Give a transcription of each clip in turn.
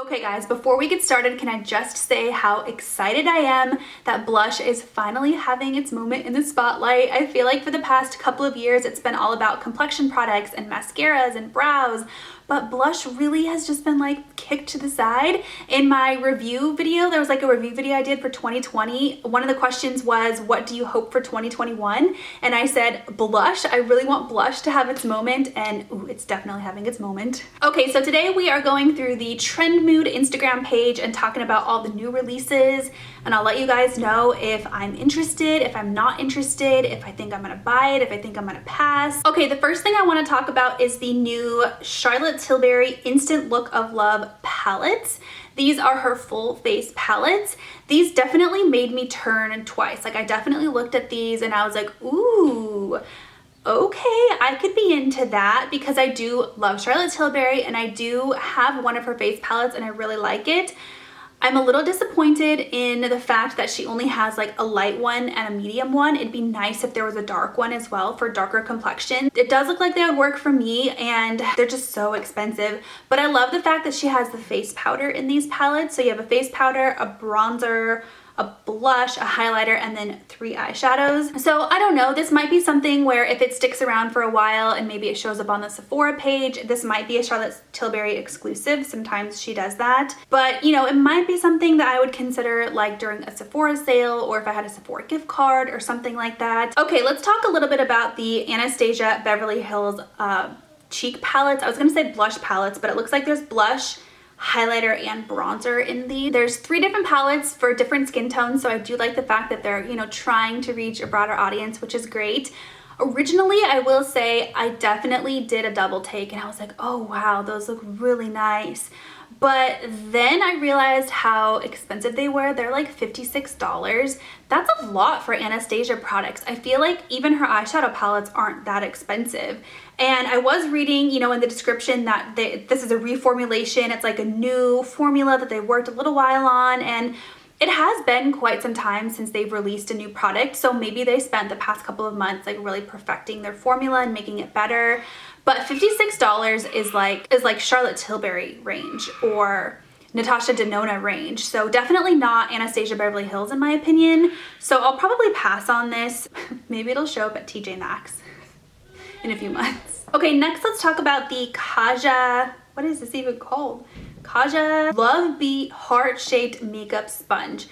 Okay guys, before we get started, can I just say how excited I am that blush is finally having its moment in the spotlight. I feel like for the past couple of years, it's been all about complexion products and mascaras and brows, but blush really has just been like kicked to the side. In my review video, there was like a review video I did for 2020. One of the questions was, what do you hope for 2021? And I said blush. I really want blush to have its moment, and ooh, it's definitely having its moment. Okay, so today we are going through the Trend Mood Instagram page and talking about all the new releases, and I'll let you guys know if I'm interested, if I'm not interested, if I think I'm gonna buy it, if I think I'm gonna pass. Okay, the first thing I want to talk about is the new Charlotte Tilbury Instant Look of Love palettes. These are her full face palettes. These definitely made me turn twice. Like, I definitely looked at these and I was like, ooh, okay, I could be into that, because I do love Charlotte Tilbury and I do have one of her face palettes and I really like it. I'm a little disappointed in the fact that she only has like a light one and a medium one. It'd be nice if there was a dark one as well for darker complexion. It does look like they would work for me, and they're just so expensive. But I love the fact that she has the face powder in these palettes. So you have a face powder, a bronzer, a blush, a highlighter, and then 3 eyeshadows. So I don't know, this might be something where if it sticks around for a while and maybe it shows up on the Sephora page, this might be a Charlotte Tilbury exclusive. Sometimes she does that. But you know, it might be something that I would consider like during a Sephora sale, or if I had a Sephora gift card or something like that. Okay, let's talk a little bit about the Anastasia Beverly Hills cheek palettes. I was gonna say blush palettes, but it looks like there's blush, highlighter, and bronzer in these. There's 3 different palettes for different skin tones, so I do like the fact that they're, you know, trying to reach a broader audience, which is great. Originally, I will say I definitely did a double take and I was like, oh wow, those look really nice. But then I realized how expensive they were. They're like $56. That's a lot for Anastasia products. I feel like even her eyeshadow palettes aren't that expensive. And I was reading, you know, in the description that this is a reformulation. It's like a new formula that they worked a little while on, and it has been quite some time since they've released a new product. So maybe they spent the past couple of months like really perfecting their formula and making it better. But $56 is like Charlotte Tilbury range or Natasha Denona range. So definitely not Anastasia Beverly Hills in my opinion. So I'll probably pass on this. Maybe it'll show up at TJ Maxx in a few months. Okay, next let's talk about the Kaja, what is this even called? Kaja Love Beat Heart-Shaped Makeup Sponge.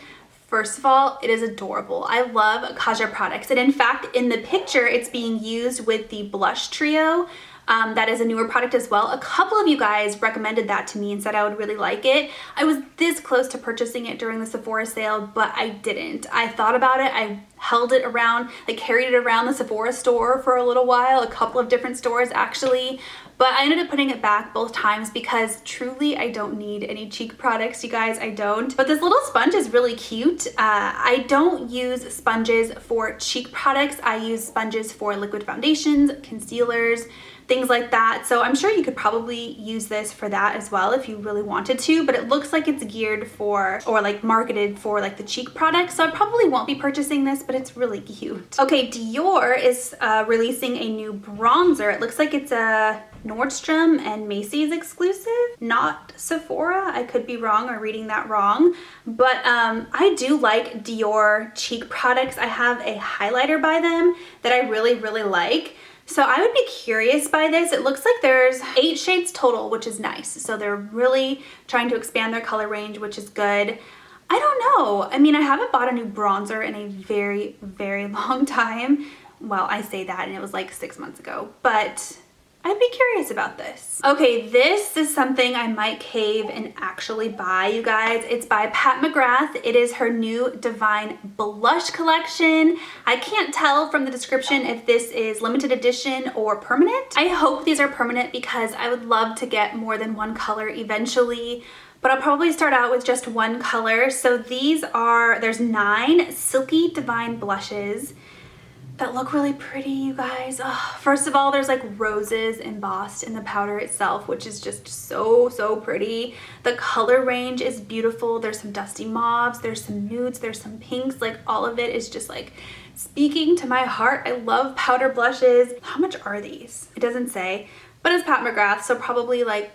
First of all, it is adorable. I love Kaja products, and in fact, in the picture, it's being used with the blush trio. That is a newer product as well. A couple of you guys recommended that to me and said I would really like it. I was this close to purchasing it during the Sephora sale, but I didn't. I thought about it. I held it around, like carried it around the Sephora store for a little while, a couple of different stores actually. But I ended up putting it back both times because truly I don't need any cheek products, you guys, I don't. But this little sponge is really cute. I don't use sponges for cheek products. I use sponges for liquid foundations, concealers, things like that. So I'm sure you could probably use this for that as well if you really wanted to, but it looks like it's geared for, or like marketed for like the cheek products. So I probably won't be purchasing this, but it's really cute. Okay, Dior is releasing a new bronzer. It looks like it's a Nordstrom and Macy's exclusive, not Sephora. I could be wrong or reading that wrong, but I do like Dior cheek products. I have a highlighter by them that I really, really like. So I would be curious by this. It looks like there's 8 shades total, which is nice. So they're really trying to expand their color range, which is good. I don't know. I mean, I haven't bought a new bronzer in a very, very long time. Well, I say that and it was like 6 months ago, but I'd be curious about this. Okay, this is something I might cave and actually buy, you guys. It's by Pat McGrath. It is her new Divine Blush collection. I can't tell from the description if this is limited edition or permanent. I hope these are permanent because I would love to get more than one color eventually, but I'll probably start out with just one color. So these are, there's 9 Silky Divine blushes that look really pretty, you guys. Oh, first of all, there's like roses embossed in the powder itself, which is just so, so pretty. The color range is beautiful. There's some dusty mauves, there's some nudes, there's some pinks. Like all of it is just like speaking to my heart. I love powder blushes. How much are these? It doesn't say, but it's Pat McGrath, so probably like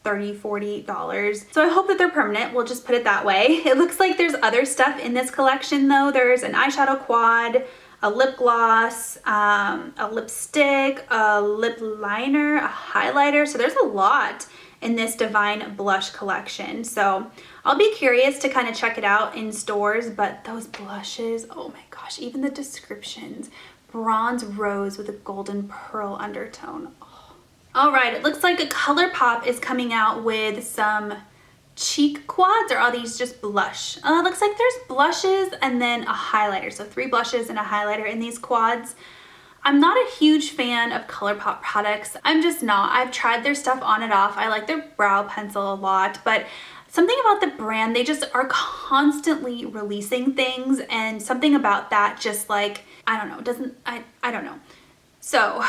$30, $40. So I hope that they're permanent. We'll just put it that way. It looks like there's other stuff in this collection though. There's an eyeshadow quad, a lip gloss, a lipstick, a lip liner, a highlighter. So there's a lot in this Divine Blush collection. So I'll be curious to kind of check it out in stores, but those blushes, oh my gosh, even the descriptions. Bronze rose with a golden pearl undertone. Oh. All right, it looks like a ColourPop is coming out with some cheek quads, or are these just blush? It looks like there's blushes and then a highlighter. So 3 blushes and a highlighter in these quads. I'm not a huge fan of ColourPop products. I'm just not. I've tried their stuff on and off. I like their brow pencil a lot, but something about the brand, they just are constantly releasing things, and something about that just like, I don't know, I don't know. So,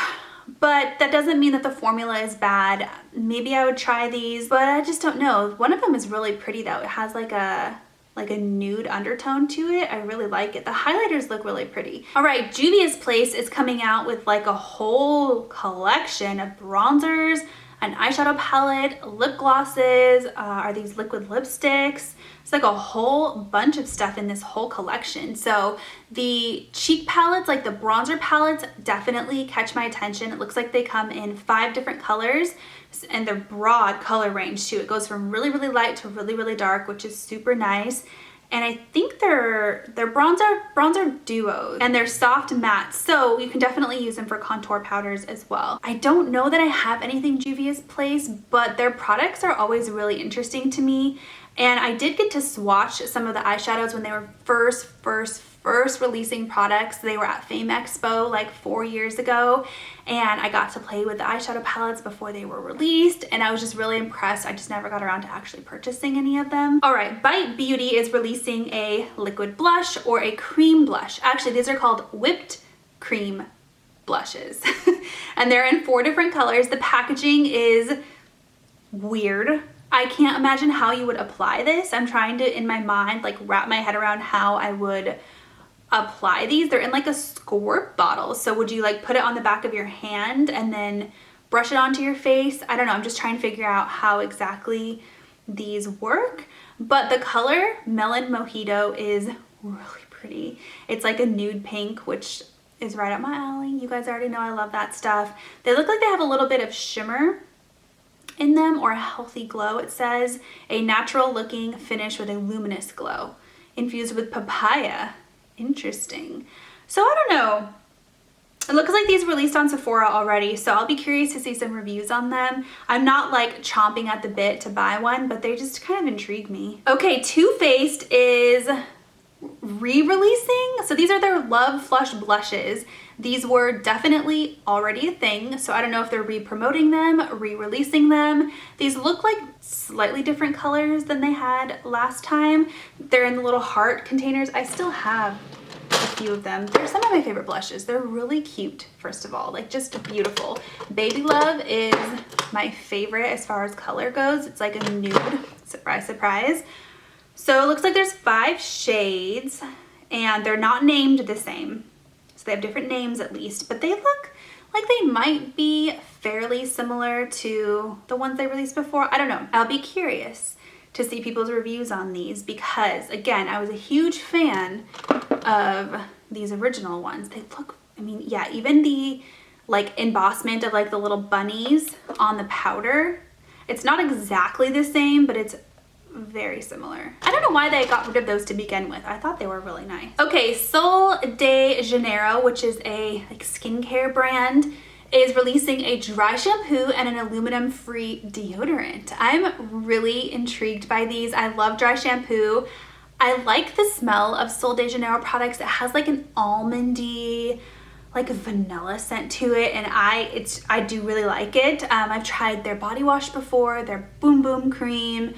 but that doesn't mean that the formula is bad. Maybe I would try these, but I just don't know. One of them is really pretty though. It has like a nude undertone to it. I really like it. The highlighters look really pretty. All right, Juvia's Place is coming out with like a whole collection of bronzers, an eyeshadow palette, lip glosses, are these liquid lipsticks. It's like a whole bunch of stuff in this whole collection. So the cheek palettes, like the bronzer palettes, definitely catch my attention. It looks like they come in 5 different colors, and they're broad color range too. It goes from really, really light to really, really dark, which is super nice. And I think they're bronzer duos, and they're soft matte, so you can definitely use them for contour powders as well. I don't know that I have anything Juvia's Place, but their products are always really interesting to me. And I did get to swatch some of the eyeshadows when they were first releasing products. They were at Fame Expo like 4 years ago, and I got to play with the eyeshadow palettes before they were released, and I was just really impressed. I just never got around to actually purchasing any of them. All right, Bite Beauty is releasing a liquid blush or a cream blush. Actually, these are called whipped cream blushes, and they're in 4 different colors. The packaging is weird. I can't imagine how you would apply this. I'm trying to, in my mind, like wrap my head around how I would apply these. They're in like a squirt bottle. So would you like put it on the back of your hand and then brush it onto your face? I don't know. I'm just trying to figure out how exactly these work. But the color Melon Mojito is really pretty. It's like a nude pink, which is right up my alley. You guys already know I love that stuff. They look like they have a little bit of shimmer in them, or a healthy glow. It says a natural looking finish with a luminous glow infused with papaya. Interesting. So I don't know. It looks like these released on Sephora already, so I'll be curious to see some reviews on them. I'm not like chomping at the bit to buy one, but they just kind of intrigue me. Okay, Too Faced is re-releasing. So these are their Love Flush blushes. These were definitely already a thing, so I don't know if they're re-promoting them, re-releasing them. These look like slightly different colors than they had last time. They're in the little heart containers. I still have a few of them. They're some of my favorite blushes. They're really cute, first of all, like just beautiful. Baby Love is my favorite as far as color goes. It's like a nude, surprise, surprise. So it looks like there's 5 shades, and they're not named the same. So they have different names at least, but they look like they might be fairly similar to the ones they released before. I don't know. I'll be curious to see people's reviews on these because, again, I was a huge fan of these original ones. They look, I mean, yeah, even the like embossment of like the little bunnies on the powder, it's not exactly the same, but it's very similar. I don't know why they got rid of those to begin with. I thought they were really nice. Okay, Sol de Janeiro, which is a like skincare brand, is releasing a dry shampoo and an aluminum-free deodorant. I'm really intrigued by these. I love dry shampoo. I like the smell of Sol de Janeiro products. It has like an almondy, like a vanilla scent to it, and I do really like it. I've tried their body wash before, their Boom Boom cream,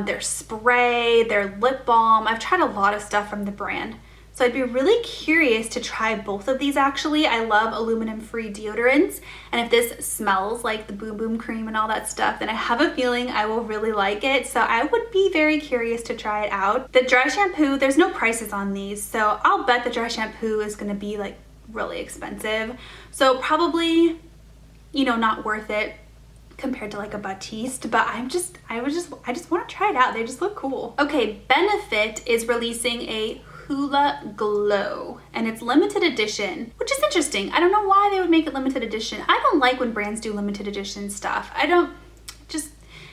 their spray, their lip balm. I've tried a lot of stuff from the brand. So I'd be really curious to try both of these actually. I love aluminum-free deodorants, and if this smells like the Boom Boom cream and all that stuff, then I have a feeling I will really like it. So I would be very curious to try it out. The dry shampoo, there's no prices on these, so I'll bet the dry shampoo is gonna be like really expensive. So probably, you know, not worth it compared to like a Batiste, but I just want to try it out. They just look cool. Okay, Benefit is releasing a Hoola Glow, and it's limited edition, which is interesting. I don't know why they would make it limited edition. I don't like when brands do limited edition stuff.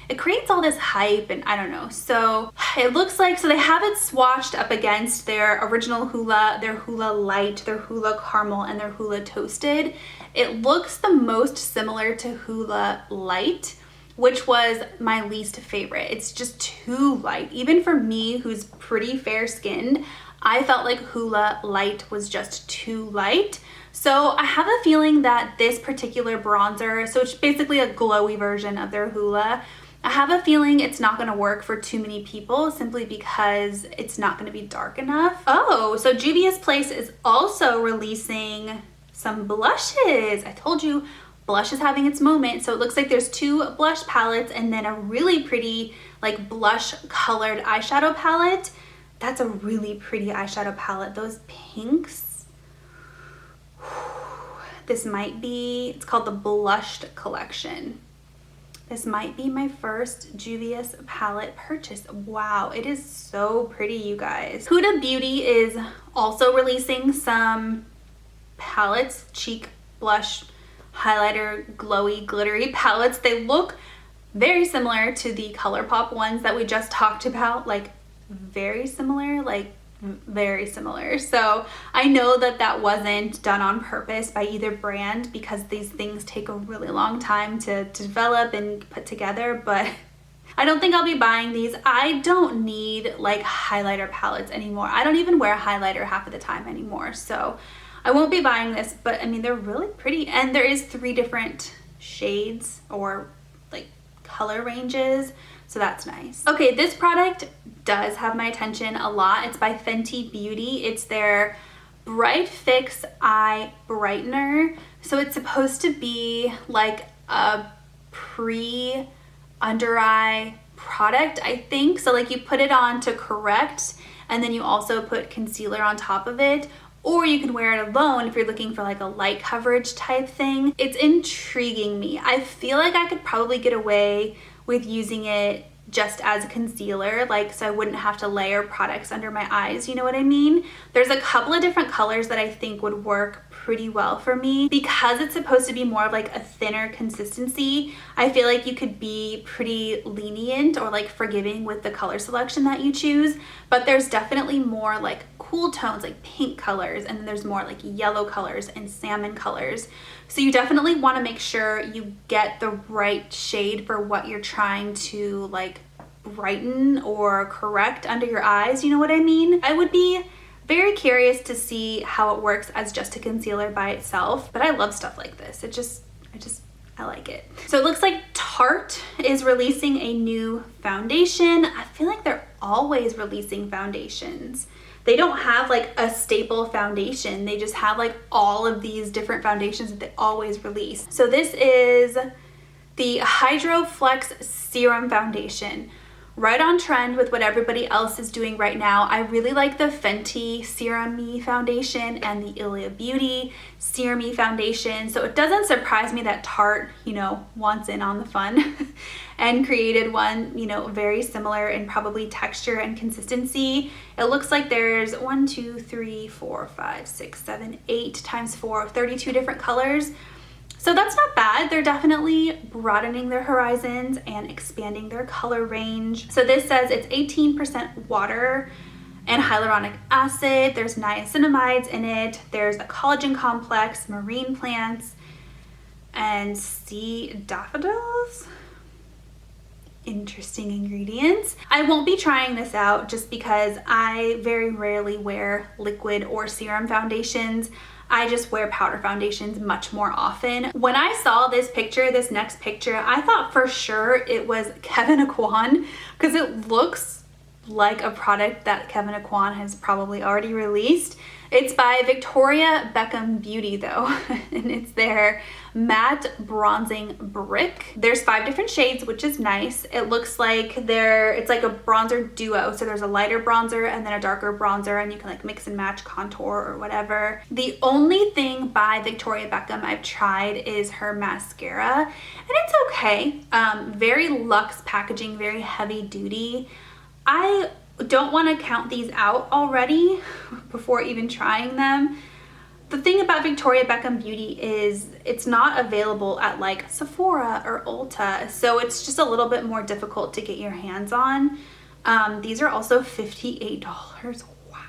It creates all this hype, and I don't know. So it looks like, so they have it swatched up against their original Hoola, their Hoola Light, their Hoola Caramel, and their Hoola Toasted. It looks the most similar to Hoola Light, which was my least favorite. It's just too light. Even for me, who's pretty fair skinned, I felt like Hoola Light was just too light. So I have a feeling that this particular bronzer, so it's basically a glowy version of their Hoola, I have a feeling it's not going to work for too many people simply because it's not going to be dark enough. Oh, so Juvia's Place is also releasing some blushes. I told you blush is having its moment. So it looks like there's 2 blush palettes and then a really pretty like blush colored eyeshadow palette. That's a really pretty eyeshadow palette. Those pinks. This might be, it's called the Blushed Collection. This might be my first Juvia's palette purchase. Wow, it is so pretty, you guys. Huda Beauty is also releasing some palettes, cheek, blush, highlighter, glowy, glittery palettes. They look very similar to the ColourPop ones that we just talked about, like very similar, very similar. So I know that that wasn't done on purpose by either brand because these things take a really long time to develop and put together, but I don't think I'll be buying these. I don't need like highlighter palettes anymore. I don't even wear a highlighter half of the time anymore, so I won't be buying this, but I mean, they're really pretty, and there is 3 different shades or like color ranges, so that's nice. Okay, this product does have my attention a lot. It's by Fenty Beauty. It's their Bright Fix Eye Brightener. So it's supposed to be like a pre-under eye product, I think. So like you put it on to correct, and then you also put concealer on top of it, or you can wear it alone if you're looking for like a light coverage type thing. It's intriguing me. I feel like I could probably get away with using it just as a concealer, like so I wouldn't have to layer products under my eyes, you know what I mean? There's a couple of different colors that I think would work pretty well for me. Because it's supposed to be more of like a thinner consistency, I feel like you could be pretty lenient or like forgiving with the color selection that you choose, but there's definitely more like cool tones, like pink colors, and then there's more like yellow colors and salmon colors. So you definitely want to make sure you get the right shade for what you're trying to like brighten or correct under your eyes, you know what I mean? I would be very curious to see how it works as just a concealer by itself, but I love stuff like this. I like it. So it looks like Tarte is releasing a new foundation. I feel like they're always releasing foundations. They don't have like a staple foundation. They just have like all of these different foundations that they always release. So this is the HydroFlex Serum Foundation. Right on trend with what everybody else is doing right now. I really like the Fenty Serum Me Foundation and the Ilia Beauty Serum Me Foundation. So it doesn't surprise me that Tarte, you know, wants in on the fun and created one, you know, very similar in probably texture and consistency. It looks like there's 1, 2, 3, 4, 5, 6, 7, 8 times 4, 32 different colors. So that's not bad. They're definitely broadening their horizons and expanding their color range. So this says it's 18% water and hyaluronic acid. There's niacinamides in it. There's a collagen complex, marine plants, and sea daffodils. Interesting ingredients. I won't be trying this out just because I very rarely wear liquid or serum foundations. I just wear powder foundations much more often. When I saw this picture, this next picture, I thought for sure it was Kevyn Aucoin because it looks like a product that Kevyn Aucoin has probably already released. It's by Victoria Beckham Beauty though, and it's their matte bronzing brick. There's 5 different shades, which is nice. It looks like it's like a bronzer duo. So there's a lighter bronzer and then a darker bronzer, and you can like mix and match contour or whatever. The only thing by Victoria Beckham I've tried is her mascara, and it's okay. Very luxe packaging, very heavy duty. I don't want to count these out already before even trying them. The thing about Victoria Beckham Beauty is it's not available at like Sephora or Ulta, so it's just a little bit more difficult to get your hands on. These are also $58. Wow.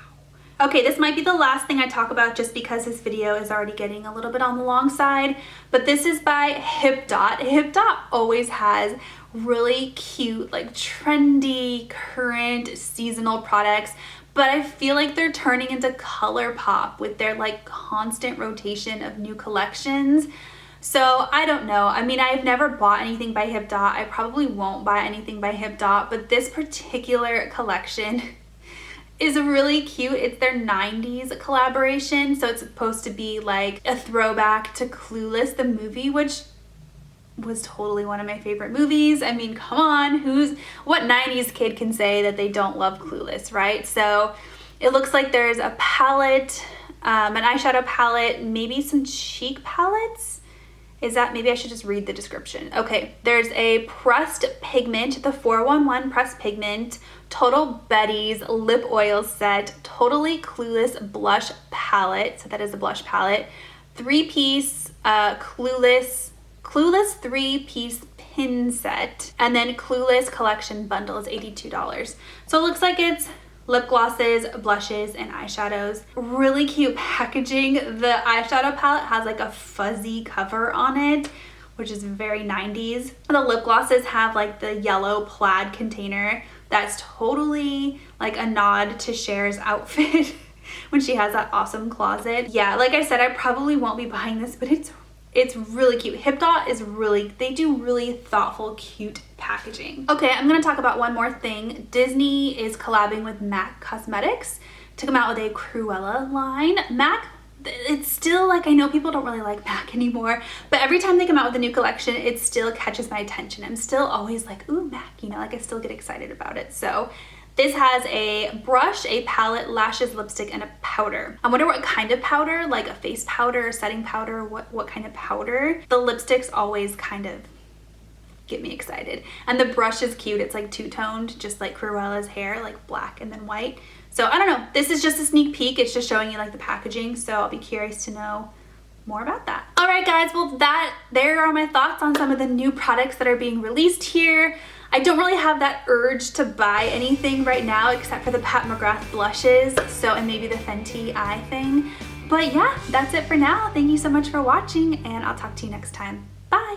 Okay, this might be the last thing I talk about just because this video is already getting a little bit on the long side, but this is by HipDot. HipDot always has really cute, like trendy, current, seasonal products, but I feel like they're turning into ColourPop with their like constant rotation of new collections. So I don't know. I mean, I've never bought anything by HipDot. I probably won't buy anything by HipDot, but this particular collection is really cute. It's their 90s collaboration, so it's supposed to be like a throwback to Clueless, the movie, which was totally one of my favorite movies. I mean, come on, what 90s kid can say that they don't love Clueless, right? So it looks like there's a palette, an eyeshadow palette, maybe some cheek palettes. Maybe I should just read the description. Okay, there's a pressed pigment, the 411 pressed pigment, Total Betty's lip oil set, Totally Clueless blush palette, so that is a blush palette, 3-piece Clueless 3-piece pin set, and then Clueless collection bundle is $82. So it looks like it's lip glosses, blushes, and eyeshadows. Really cute packaging. The eyeshadow palette has like a fuzzy cover on it, which is very 90s. The lip glosses have like the yellow plaid container. That's totally like a nod to Cher's outfit when she has that awesome closet. Yeah, like I said, I probably won't be buying this, but it's really cute. HipDot is they do really thoughtful, cute packaging. Okay, I'm gonna talk about one more thing. Disney is collabing with MAC Cosmetics to come out with a Cruella line. MAC, it's still like, I know people don't really like MAC anymore, but every time they come out with a new collection, it still catches my attention. I'm still always like, ooh, MAC, you know, like I still get excited about it. So this has a brush, a palette, lashes, lipstick, and a powder. I wonder what kind of powder, like a face powder, setting powder, what kind of powder. The lipsticks always kind of get me excited. And the brush is cute. It's like two-toned, just like Cruella's hair, like black and then white. So I don't know. This is just a sneak peek. It's just showing you like the packaging. So I'll be curious to know more about that. All right, guys. Well, there are my thoughts on some of the new products that are being released here. I don't really have that urge to buy anything right now except for the Pat McGrath blushes, and maybe the Fenty eye thing. But yeah, that's it for now. Thank you so much for watching, and I'll talk to you next time.